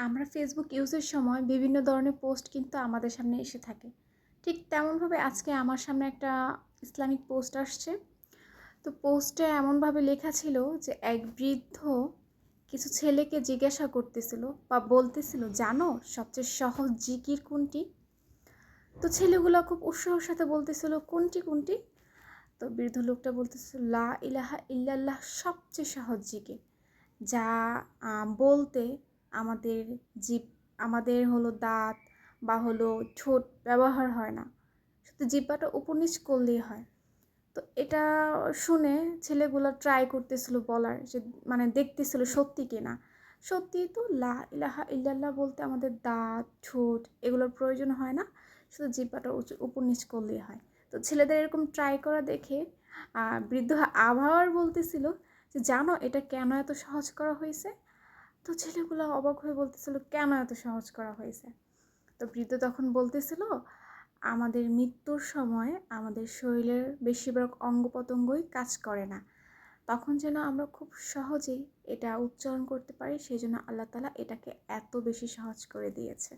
আমরা ফেসবুক ইউজের সময় বিভিন্ন ধরনের পোস্ট কিন্তু আমাদের সামনে এসে থাকে। ঠিক তেমনভাবে আজকে আমার সামনে একটা ইসলামিক পোস্ট আসছে। তো পোস্টে এমনভাবে লেখা ছিল যে এক বৃদ্ধ কিছু ছেলেকে জিজ্ঞাসা করতেছিল বা বলতেছিল, জানো সবচেয়ে সহজ জিকির কোনটি? তো ছেলেগুলো খুব উৎসাহের সাথে বলতেছিল, কোনটি কোনটি? তো বৃদ্ধ লোকটা বলতেছিল, লা ইলাহা ইল্লাল্লাহ সবচেয়ে সহজ জিকির, যা বলতে আমাদের জিভ, আমাদের হলো দাঁত বা হলো ঠোঁট ব্যবহার হয় না, শুধু জিহ্বাটা উপর নিচ করলেই হয়। তো এটা শুনে ছেলেগুলো ট্রাই করতেছিল বলার, যে মানে দেখতেছিল সত্যি কিনা। সত্যি তো, লা ইলাহা ইল্লাল্লাহ বলতে আমাদের দাঁত ঠোঁট এগুলোর প্রয়োজন হয় না, শুধু জিহ্বাটা উপর নিচ করলেই হয়। তো ছেলেদের এরকম ট্রাই করা দেখে বৃদ্ধ আবার বলতেছিল যে, জানো এটা কেন এত সহজ করা হয়েছে? তো ছেলেগুলো অবাক হয়ে বলতেছিল, কেন এত সহজ করা হয়েছে? তো বৃদ্ধ তখন বলতেছিল, আমাদের মৃত্যুর সময় আমাদের শরীরের বেশিরভাগ অঙ্গ প্রত্যঙ্গই কাজ করে না, তখন যেন আমরা খুব সহজেই এটা উচ্চারণ করতে পারি, সেই জন্য আল্লাহ তাআলা এটাকে এত বেশি সহজ করে দিয়েছে।